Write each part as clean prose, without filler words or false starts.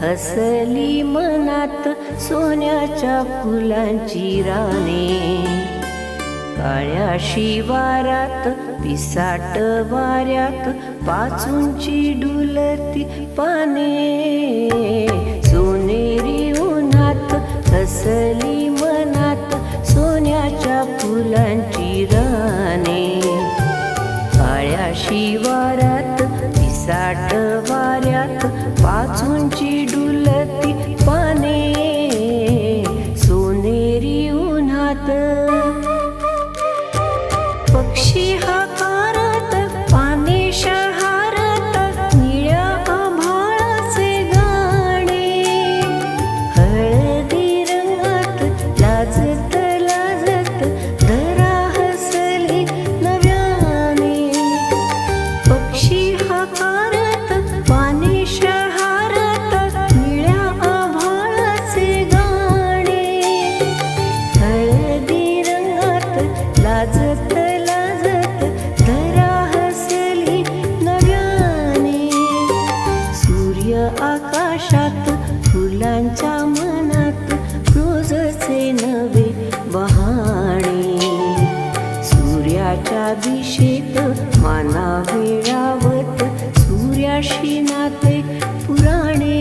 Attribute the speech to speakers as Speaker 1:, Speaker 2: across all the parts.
Speaker 1: हसली मनात सोन्याच्या फुलांची राने. काळ्या शिवारात पिसाट वाऱ्यात पाचूंची डुलती पाने. सोनेरी उन्हात हसली मनात सोन्याच्या फुलांची राने. काळ्या शिवारात पिसाट वाऱ्यात पाचूंची डुलती पाने. सोनेरी उन्हात पक्षी हाकारत पाने शहारत निळ्या आभाळाचे गाणे. हळदी रंगात लाजत लाजत धरा हसली नव्याने. पक्षी हाकारत पाने शहारत निळ्या आभाळाचे गाणे. हळदी रंगात लाजत आकाशात फुलांच्या मनात रोजचे नवे बहाणे. सूर्याच्या दिशेत माना वेळावत सूर्याशी नाते पुराणे.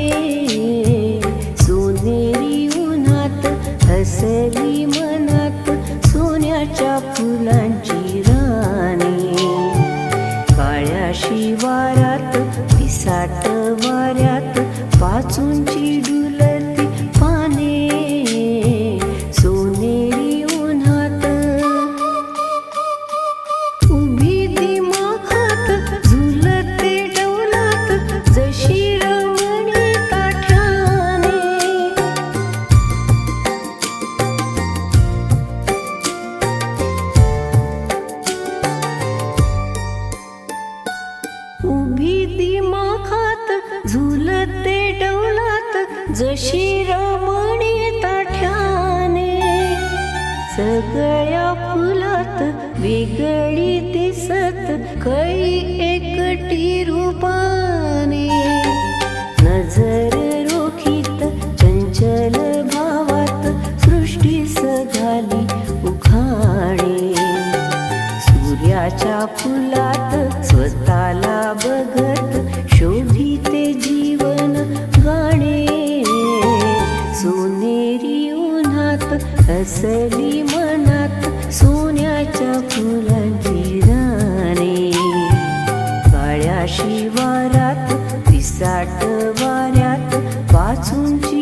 Speaker 1: सोनेरी उन्हात हसली मनात सोन्याच्या फुलांची राने. काळ्या शिवारात पिसाट वाऱ्यात पाचूंची डुलती पाने. सोनेरी उन्हात उभी दिमाखात झुलते डौलात जशी रमणी ताठ्याने. उभी दिमाखात झुलते डौलात जशी रमणी ताठ्याने. सगळ्या फुलात वेगळी दिसत कळी एकटी रूपाने. नजर रोखीत चंचल भावात सृष्टीस घाली उखाणे. सूर्याच्या फुलात स्वतःला बघत शोभिते जीवन गाणे. सोनेरी उन्हात हसली मनात सोन्याच्या फुलांची राने. काळ्या शिवारात पिसाट वाऱ्यात पाचूंची